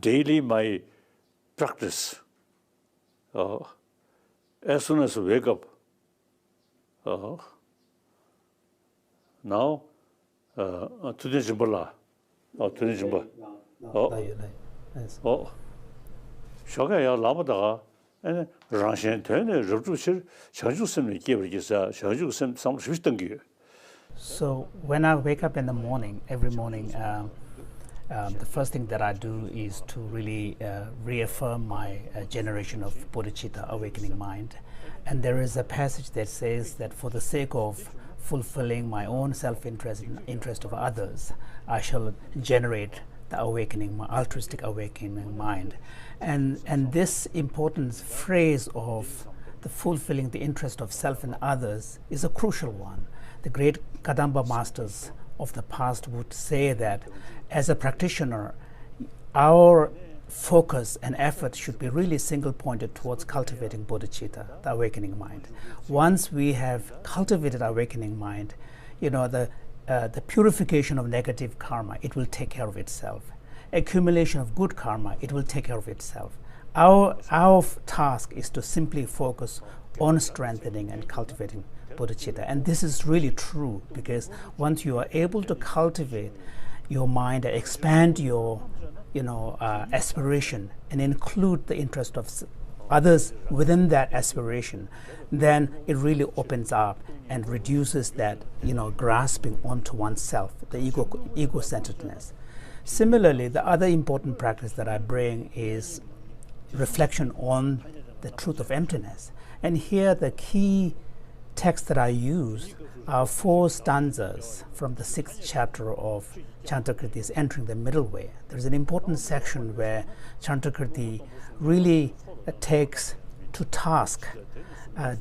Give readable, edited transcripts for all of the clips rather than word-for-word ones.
daily my practice. As soon as I wake up, now, today Jimbola, today Jimbo. Shagaya Lamada, and Ranshan Tene, Rutushir, Shajusem, Kibrigisa, Shajusem, some Shvistangi. So when I wake up in the morning, every morning, the first thing that I do is to really reaffirm my generation of bodhicitta, awakening mind. And there is a passage that says that for the sake of fulfilling my own self-interest and interest of others, I shall generate the awakening, my altruistic awakening mind. And this important phrase of the fulfilling the interest of self and others is a crucial one. The great Kadamba masters of the past would say that as a practitioner, our focus and effort should be really single-pointed towards cultivating bodhicitta, the awakening mind. Once we have cultivated awakening mind, the purification of negative karma, it will take care of itself. Accumulation of good karma, it will take care of itself. Our task is to simply focus on strengthening and cultivating bodhicitta. And this is really true, because once you are able to cultivate your mind and expand your aspiration and include the interest of others within that aspiration, then it really opens up and reduces that grasping onto oneself, the ego-centeredness. Similarly, the other important practice that I bring is reflection on the truth of emptiness. And here the key text that I use are 4 stanzas from the 6th chapter of Chandrakirti's Entering the Middle Way. There's an important section where Chandrakirti really takes to task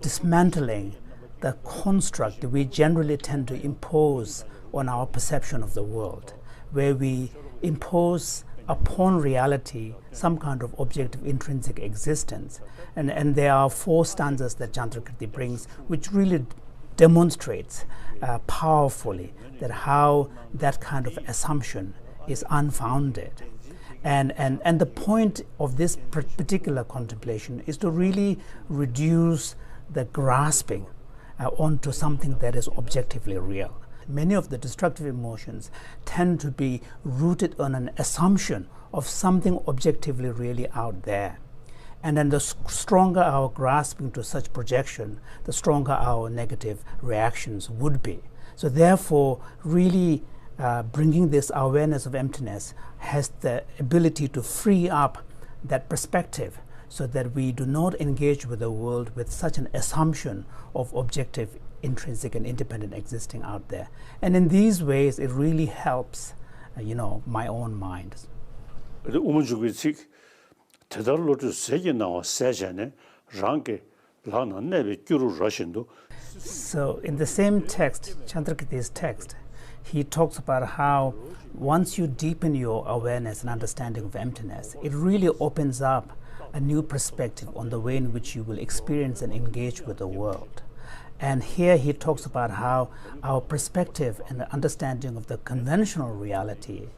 dismantling the construct that we generally tend to impose on our perception of the world, where we impose upon reality some kind of objective intrinsic existence. And there are 4 stanzas that Chandrakirti brings, which really demonstrates powerfully that how that kind of assumption is unfounded. And the point of this particular contemplation is to really reduce the grasping onto something that is objectively real. Many of the destructive emotions tend to be rooted on an assumption of something objectively really out there. And then the stronger our grasping to such projection, the stronger our negative reactions would be. So therefore, really bringing this awareness of emptiness has the ability to free up that perspective so that we do not engage with the world with such an assumption of objective, intrinsic and independent existing out there. And in these ways, it really helps, my own mind. So in the same text, Chandrakirti's text, he talks about how once you deepen your awareness and understanding of emptiness, it really opens up a new perspective on the way in which you will experience and engage with the world. And here he talks about how our perspective and the understanding of the conventional reality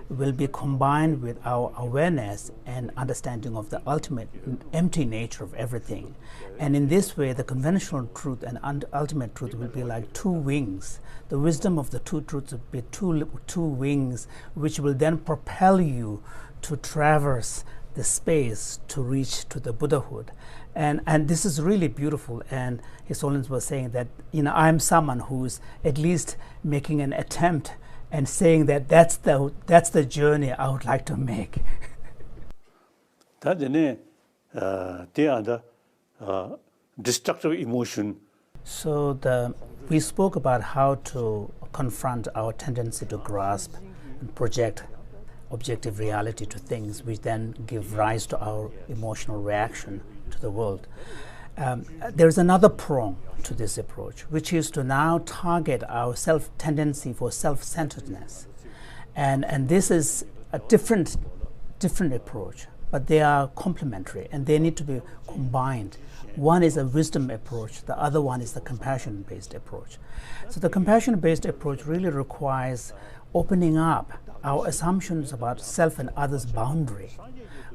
will be combined with our awareness and understanding of the ultimate empty nature of everything. And in this way, the conventional truth and ultimate truth will be like 2 wings. The wisdom of the 2 truths will be two wings, which will then propel you to traverse the space to reach to the Buddhahood. And this is really beautiful. And His Holiness was saying that, I'm someone who's at least making an attempt and saying that that's the journey I would like to make. Destructive emotion. So we spoke about how to confront our tendency to grasp and project objective reality to things, which then give rise to our emotional reaction to the world. There's another prong to this approach, which is to now target our tendency for self-centeredness. And this is a different approach, but they are complementary and they need to be combined. One is a wisdom approach, the other one is the compassion-based approach. So the compassion-based approach really requires opening up our assumptions about self and others' boundary.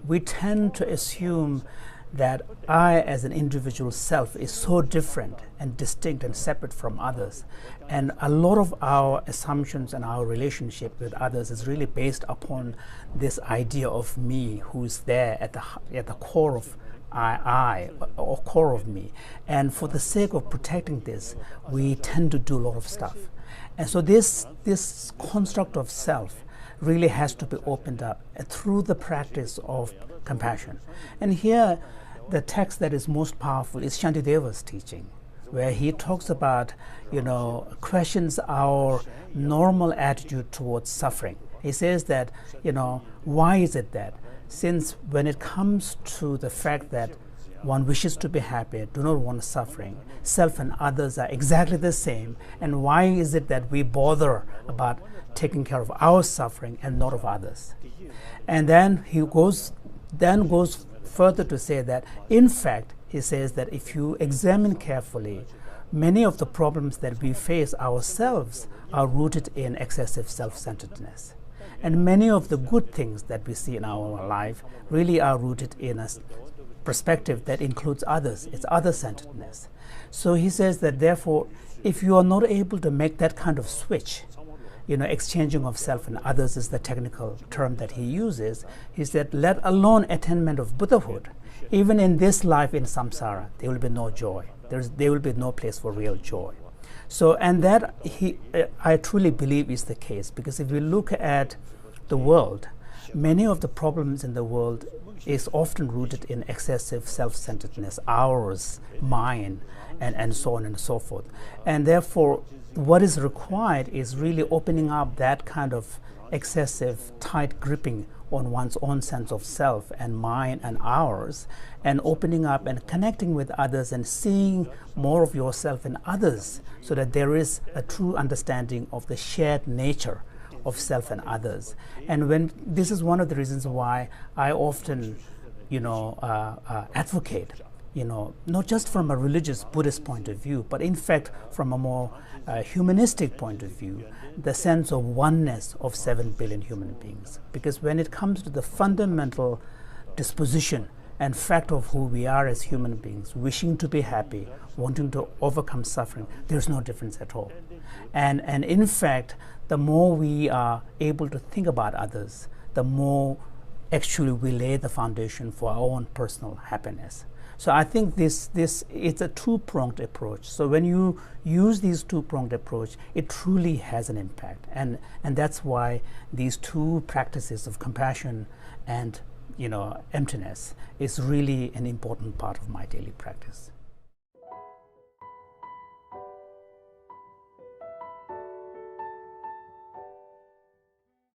We tend to assume that I as an individual self is so different and distinct and separate from others. And a lot of our assumptions and our relationship with others is really based upon this idea of me who's there at the core of I or core of me. And for the sake of protecting this, we tend to do a lot of stuff. And so this construct of self really has to be opened up through the practice of compassion. And here, the text that is most powerful is Shantideva's teaching, where he talks about, questions our normal attitude towards suffering. He says that, why is it that since when it comes to the fact that one wishes to be happy, do not want suffering, self and others are exactly the same, and why is it that we bother about taking care of our suffering and not of others? And then he goes further to say that, in fact, he says that if you examine carefully, many of the problems that we face ourselves are rooted in excessive self-centeredness. And many of the good things that we see in our life really are rooted in a perspective that includes others. It's other-centeredness. So he says that, therefore, if you are not able to make that kind of switch, exchanging of self and others is the technical term that he uses. He said, let alone attainment of Buddhahood, even in this life in samsara, there will be no joy. There will be no place for real joy. So, and that I truly believe is the case, because if we look at the world, many of the problems in the world is often rooted in excessive self-centeredness, ours, mine, and so on and so forth. And therefore, what is required is really opening up that kind of excessive tight gripping on one's own sense of self and mine and ours, and opening up and connecting with others and seeing more of yourself in others, so that there is a true understanding of the shared nature of self and others. And when this is one of the reasons why I often advocate, not just from a religious Buddhist point of view, but in fact from a more humanistic point of view, the sense of oneness of 7 billion human beings. Because when it comes to the fundamental disposition and fact of who we are as human beings, wishing to be happy, wanting to overcome suffering, there's no difference at all. And in fact, the more we are able to think about others, the more actually we lay the foundation for our own personal happiness. So I think this it's a two-pronged approach. So when you use these two-pronged approach, it truly has an impact. And that's why these two practices of compassion and emptiness is really an important part of my daily practice.